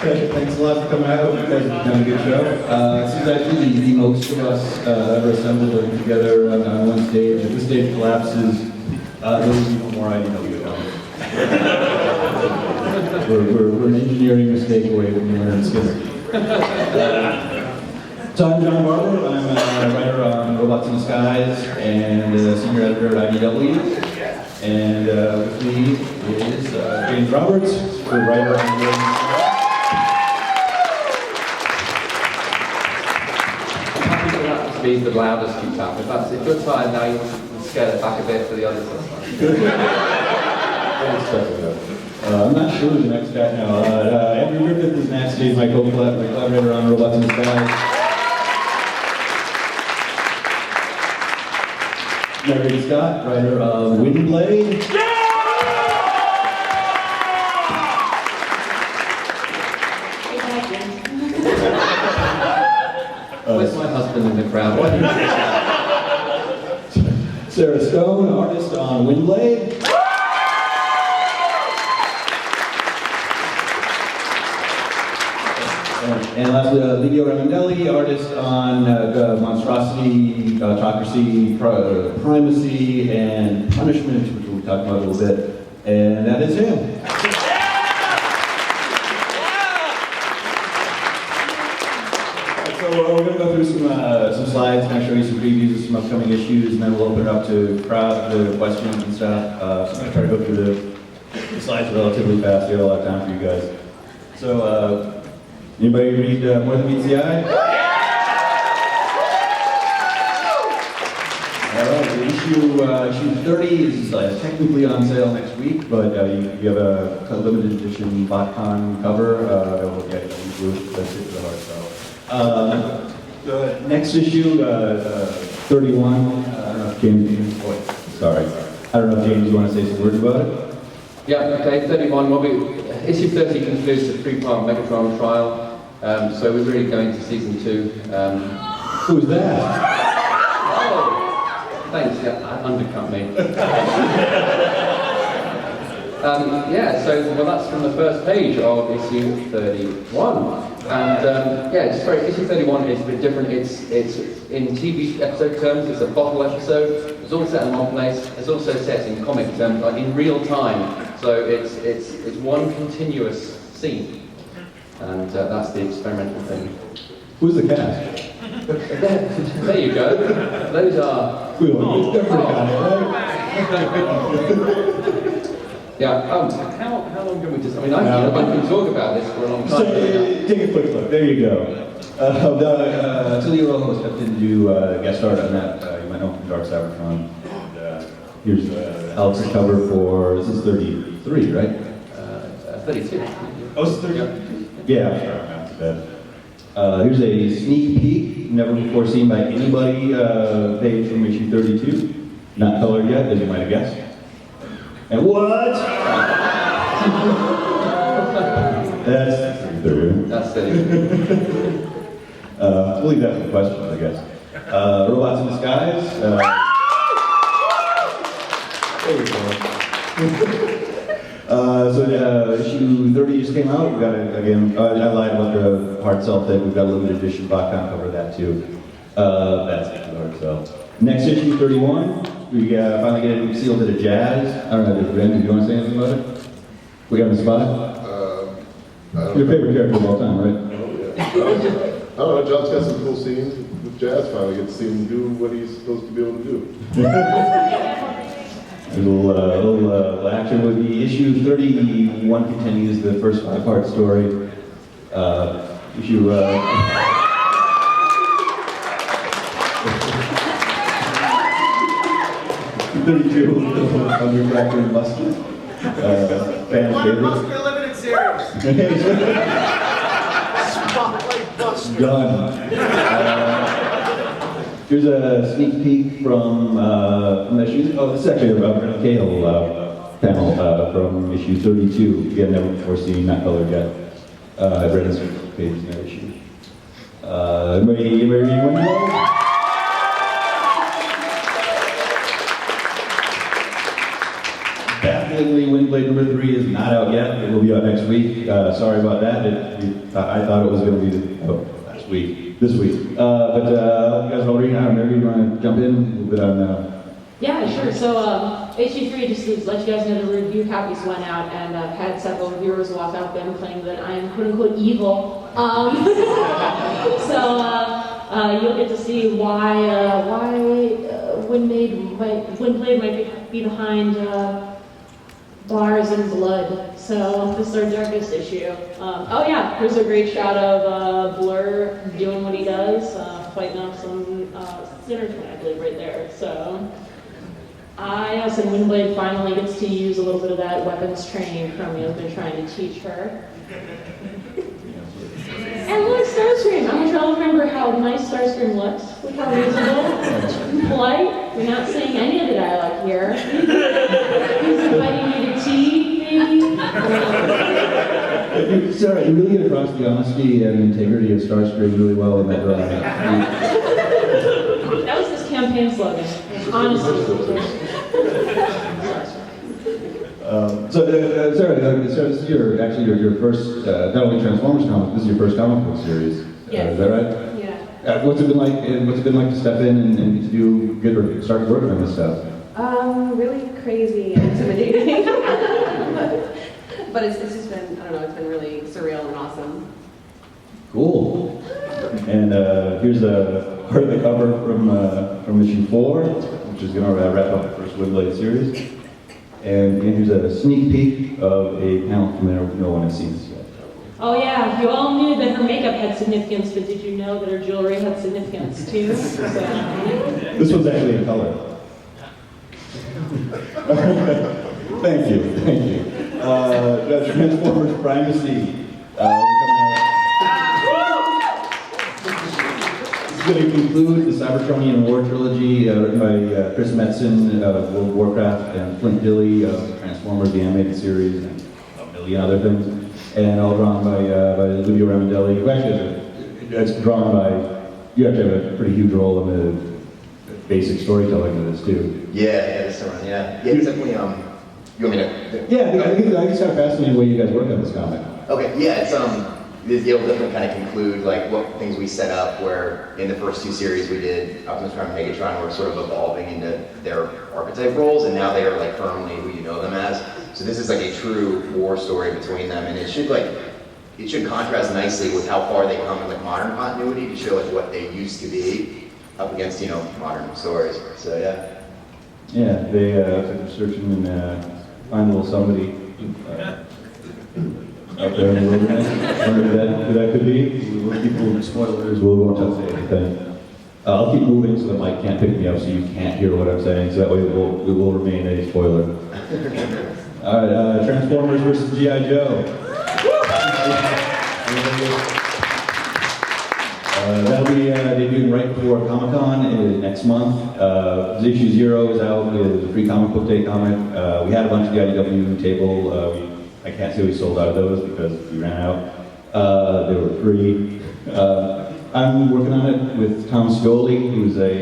Thanks a lot for coming out. You guys have done a good show. This is actually the most of us ever assembled together on one stage. If the stage collapses, there will be no more IDW. We're an engineering mistake away from the learning skills. So I'm John Barber. I'm a writer on Robots in the Skies and senior editor at IDW. And with me is James Roberts, the writer on the Be the loudest you tap. If you're tired now, you can scale it back a bit for the others. I'm not sure who the next guy now. Andrew Griffith is next. He's my collaborator on Robots in the Skies. Mary Scott, writer of Windblade. Where's my husband in the crowd? Sarah Stone, artist on Windblade. And lastly, Livio Ramondelli, artist on Monstrosity, Autocracy, Primacy, and Punishment, which we'll talk about a little bit. And that is him. So we're going to go through some slides, kind of show you some previews of some upcoming issues, and then we'll open it up to crowd, the questions and stuff. So I'm going to try to go through the slides relatively fast. We have a lot of time for you guys. So, anybody read More Than Meets the Eye? All right, issue 30 is technically on sale next week, but you have a limited edition Botcon cover that will get you that's it for the hard sell. The next issue, 31, I don't know if James, sorry. I don't know if James, you want to say some words about it? Yeah, okay, 31. Well, issue 30 concludes the three-part Megatron trial, so we're really going to season 2. Who's that? Oh, thanks, yeah, undercut me. Well, that's from the first page of issue 31. And issue 31 is a bit different. It's in TV episode terms, it's a bottle episode. It's all set in one place. It's also set in comic terms, like in real time. So it's one continuous scene. And that's the experimental thing. Who's the cast? There you go. Those are... Yeah, how long can we just... I mean, I can talk about this for a long time. So, take a quick look. There you go. Tilly Rojo stepped in to do guest star on that. You might know from Dark Cybertron. Here's Alex's cover for... This is 33, right? 32. Oh, it's 30? Yeah, I'm sorry. Not too bad. Here's a sneak peek, never before seen by anybody, page from issue 32. Not colored yet, as you might have guessed. And what? That's 33. That's it. We'll leave that for questions, I guess. Robots in the Skies. There we go. Issue 30 just came out. We got it again. I lied about the hard sell thing. We've got a limited edition Botcon cover of that too. That's it for the hard sell. Next issue 31. We finally get a seal bit of jazz. I don't know, Ben, do you want to say anything about it? We got on the spot? Your favorite character of all time, right? I don't know, John's got some cool scenes with jazz finally. Get to see him do what he's supposed to be able to do. A little action with the issue 31 continues the first 5-part story. Issue 32, Under Fracture and Busted. Fan favorite. Must be a limited series. Spotlight Buster. Done. Here's a sneak peek from the issue. Oh, this is actually a Brennan Cahill panel from issue 32. Again, never before seen, not colored yet. Brennan's page in that issue. Anybody read Windblade? Bad Bafflingly, Windblade number 3 is not out yet. It will be out next week. Sorry about that. I thought it was going to be last week, this week. You guys all read? I don't know. Maybe you want to jump in a little bit on. Yeah, sure. So HG3, just to let you guys know, the review copies went out, and I've had several reviewers walk out there and claim that I am quote-unquote evil. You'll get to see why Windblade might be behind bars and blood. So this is our darkest issue. Oh yeah, here's a great shot of Blur doing what he does, fighting off some Sinner twin, I believe, right there. So yes, and Windblade finally gets to use a little bit of that weapons training Chromeo's been trying to teach her. And look, Starscream. I want you all to remember how nice Starscream looks. Look how reasonable, polite. We're not saying any of the dialogue here. He's inviting you to tea, maybe. Sarah, you really get across the honesty and integrity of Starscream really well in that drawing. That was his campaign slogan. Honestly. Sarah, this is your first, not only Transformers comic, this is your first comic book series. Yes. Is that right? Yeah. What's it been like to step in and start working on this stuff? Really crazy and intimidating. but it's just been, I don't know, it's been really surreal and awesome. Cool. And here's a part of the cover from issue 4, which is going to wrap up the first Windblade series. And here's a sneak peek of a panel from there. No one has seen this yet. Oh yeah, you all knew that her makeup had significance, but did you know that her jewelry had significance too? So. This one's actually in color. Thank you. Transformers Primacy. It's going to conclude the Cybertronian War trilogy written by Chris Metzen of World of Warcraft and Flint Dilley of Transformers, the animated series, and a million other things. And all drawn by Livio Ramondelli, who actually it's drawn by, you have to have a pretty huge role in the basic storytelling of this too. Yeah, this one, yeah. Yeah, it's definitely, you want me to? Yeah, I think it's kind of fascinating the way you guys work on this comic. Okay, yeah, it'll definitely kind of conclude like what things we set up where in the first 2 series we did Optimus Prime and Megatron were sort of evolving into their archetype roles, and now they are like firmly who you know them as. So this is like a true war story between them, and it should contrast nicely with how far they come in like modern continuity to show like what they used to be up against, modern stories. So yeah. Yeah, they're searching and find a little somebody out there in the wilderness. Wonder who that could be. We'll keep spoilers. We won't say anything. I'll keep moving so that Mike can't pick me up, so you can't hear what I'm saying. So that way it will remain a spoiler. All right, Transformers versus G.I. Joe. That'll be debuting right before Comic-Con next month. Issue 0 is out. It's a free comic book day comic. We had a bunch of the IDW table. I can't say we sold out of those because we ran out. They were free. I'm working on it with Tom Scioli, who's a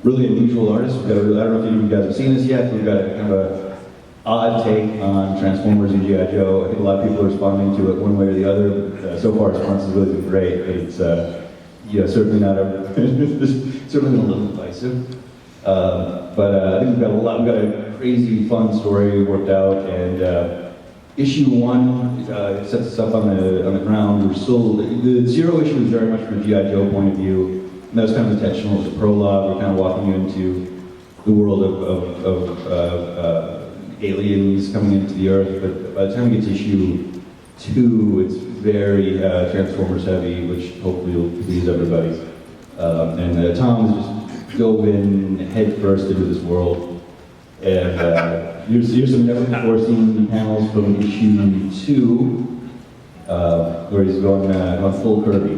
really unusual artist. I don't know if any of you guys have seen this yet. We've got a kind of a odd take on Transformers and G.I. Joe. I think a lot of people are responding to it one way or the other. So far, response has really been great. It's certainly not certainly a little divisive. I think we've got a crazy fun story worked out, and issue 1 sets us up on the ground. We're still the 0 issue is very much from a G.I. Joe point of view, and that was kind of intentional. It's a prologue. We're kind of walking you into the world of aliens coming into the Earth. But by the time we get to issue 2, it's very Transformers heavy, which hopefully will please everybody. And Tom is just dove in head first into this world. And here's some never before seen panels from issue 2, where he's going full Kirby.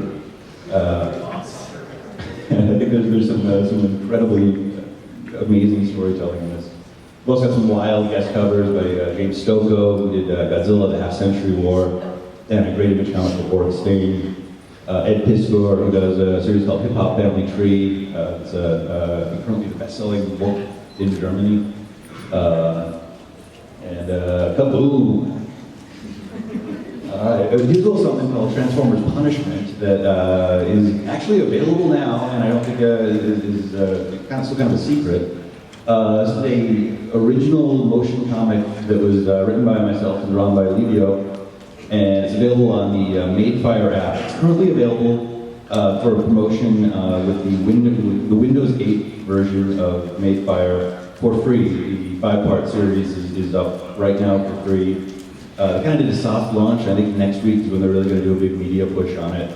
And I think there's some incredibly amazing storytelling in this. We've also got some wild guest covers by James Stocco, who did Godzilla: The Half-Century War, and a great image comic for Boris Stain. Ed Pistor, who does a series called Hip Hop Family Tree. It's currently the best-selling book in Germany. Boom. Here's a little something called Transformers Punishment that is actually available now, and I don't think is still kind of a secret. This is a original motion comic that was written by myself and drawn by Livio, and it's available on the Madefire app. It's currently available for promotion with the Windows 8 version of Madefire for free. The 5-part series is up right now for free. They kind of did a soft launch. I think next week is when they're really going to do a big media push on it.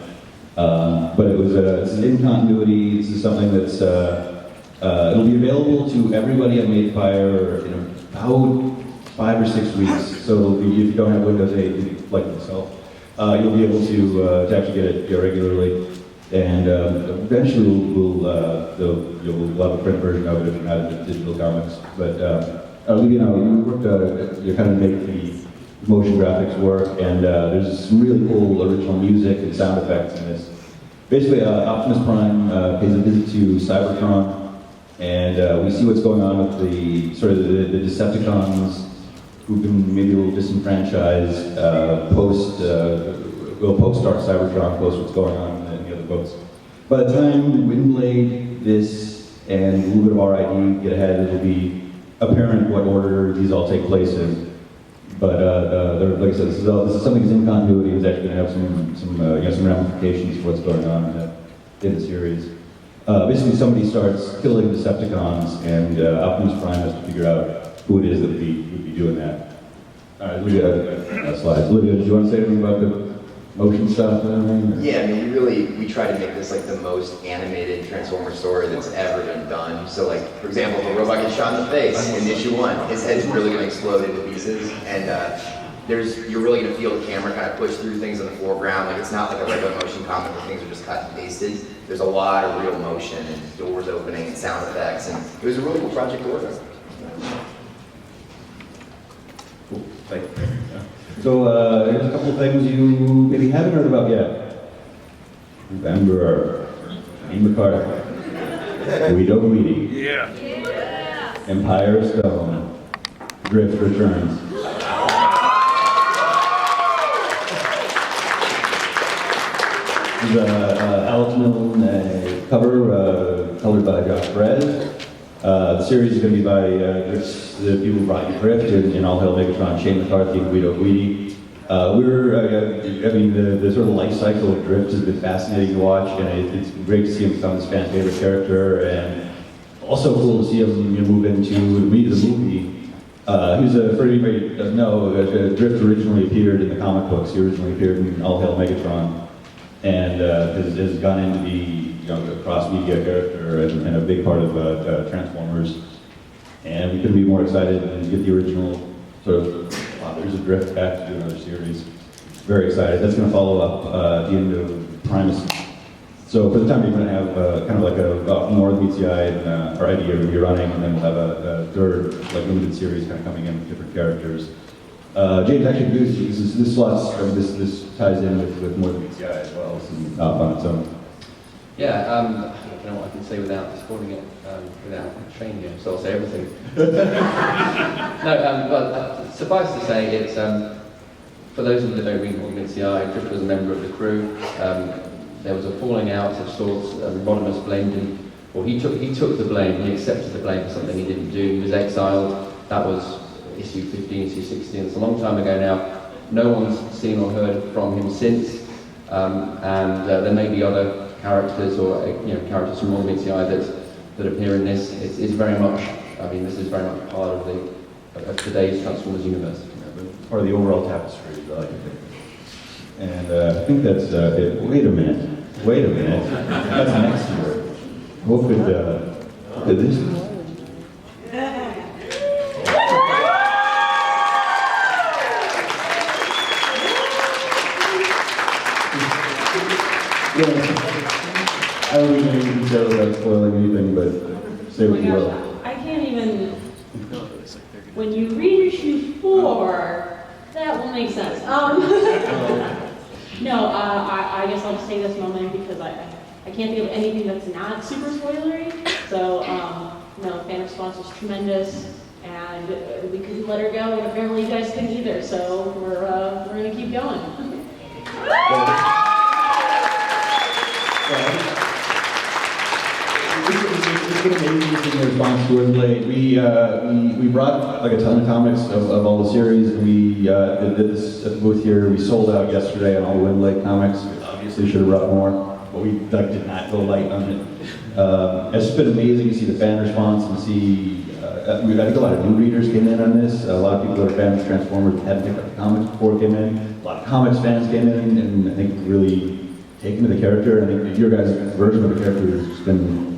But it's in continuity. This is something that's it'll be available to everybody on Madefire in about 5 or 6 weeks. So it'll be, if you don't have Windows 8, like myself, you'll be able to actually get it regularly. And eventually you'll have a print version of it if you're not into digital comics. But you worked, you kind of make the motion graphics work, and there's some really cool original music and sound effects in this. Basically, Optimus Prime pays a visit to Cybertron, and we see what's going on with the the Decepticons who've been maybe a little disenfranchised post-Dark Cybertron, post what's going on in the other books. By the time Windblade, this, and a little bit of RID get ahead, it'll be apparent what order these all take place in. But like I said, this is something that's in continuity. It's actually going to have some ramifications for what's going on in the series. Basically, somebody starts killing Decepticons, and Optimus Prime has to figure out who it is that would be doing that. All right, Olivia, slides. Olivia, did you want to say anything about the motion stuff? Yeah, I mean, we try to make this like the most animated Transformer story that's ever been done. So like, for example, if a robot gets shot in the face in issue 1, his head's really going to explode into pieces, and you're really going to feel the camera kind of push through things in the foreground. Like, it's not like a regular motion comic where things are just cut and pasted. There's a lot of real motion and doors opening and sound effects, and it was a really cool project to work on. Cool, thank you. So here's a couple of things you maybe haven't heard about yet. Remember, Ian McCarthy, Guido Guidi, Empire Stone, Drift returns. There's a Alex Milne cover colored by Josh Perez. The series is going to be by the people who brought you Drift in All Hail Megatron, Shane McCarthy and Guido Guidi. The sort of life cycle of Drift has been fascinating to watch, and it's been great to see him become this fan favorite character, and also cool to see him move into the movie. For anybody who doesn't know, Drift originally appeared in the comic books. He originally appeared in All Hail Megatron, and has gone into the a cross-media character and a big part of Transformers. And we couldn't be more excited to get the original there's a Drift back to do another series. Very excited. That's going to follow up at the end of Primacy. So for the time being, we're going to have kind of like a more meets the eye and our idea will be running, and then we'll have a third limited series kind of coming in with different characters. James actually this ties in with more than meets the eye as well, so on its own. Yeah, I don't know what I can say without spoiling it, without training you, so I'll say everything. But suffice to say, it's for those of you that don't read More Meets the Eye, Drift was a member of the crew. There was a falling out of sorts. Rodimus blamed him, or he took the blame. He accepted the blame for something he didn't do. He was exiled. That was issue 15, issue 16. It's a long time ago now. No one's seen or heard from him since, and there may be other characters or characters from More Meets the Eye that appear in this. It's very much. This is very much part of today's Transformers universe. Part of the overall tapestry, I like to think. And I think that's it. Wait a minute. That's next year. What could this be? I don't even say without spoiling anything, but say what you will. I can't even. When you read issue 4, that will make sense. No, I guess I'll just take this moment because I can't think of anything that's not super spoilery. So, fan response was tremendous. And we couldn't let her go, and apparently you guys couldn't either. So we're gonna keep going. It's been amazing in response to Windblade. We brought like a ton of comics of all the series, and we did this at the booth here. We sold out yesterday on all the Windblade comics. Obviously should have brought more, but we did not go light on it. It's been amazing to see the fan response and see, I think a lot of new readers came in on this. A lot of people that are fans of Transformers hadn't picked up the comics before came in. A lot of comics fans came in, and I think really taken to the character. I think your guys' version of the character has been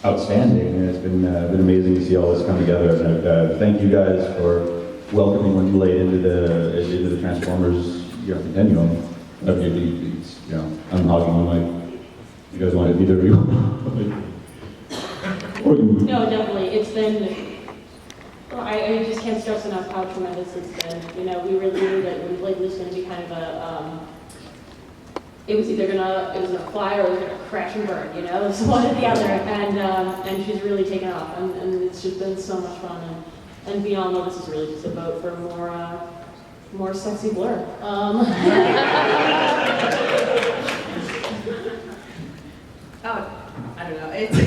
outstanding, and it's been amazing to see all this come together. And thank you guys for welcoming Windblade into the Transformers continuum. I'm hogging on like you guys want to either of you. No, definitely. It's been. Well, I just can't stress enough how tremendous it's been. You know, we really knew that Windblade was going to be kind of a. It was either gonna fly or it was gonna crash and burn. You know, it's one or the other. And she's really taken off, and it's just been so much fun. And beyond that, this is really just a vote for more sexy Blur. Oh, I don't know. It's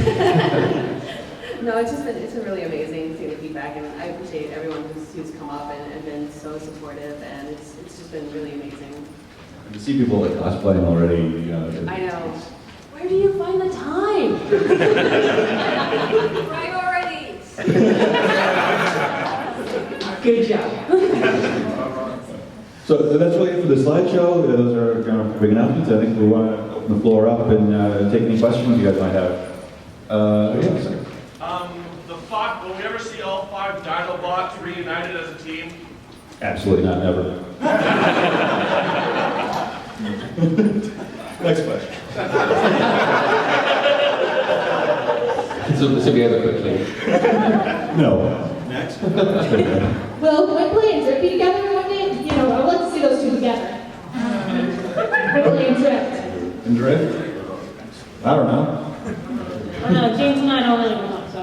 no, it's been really amazing seeing the feedback, and I appreciate everyone who's come up and been so supportive, and it's just been really amazing. And to see people like cosplaying already, I know. Where do you find the time? Priorities. Good job. So that's really it for the slideshow. Those are big announcements. I think we want to open the floor up and take any questions you guys might have. Yeah, sorry. Will we ever see all 5 Dinobots reunited as a team? Absolutely not, never. Next question. This will be over quickly. No. Next. Will Windblade and Drift be together one day? You know, I would like to see those two together. Windblade and Drift. And Drift? I don't know. James and I don't really know, so.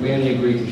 We only agreed to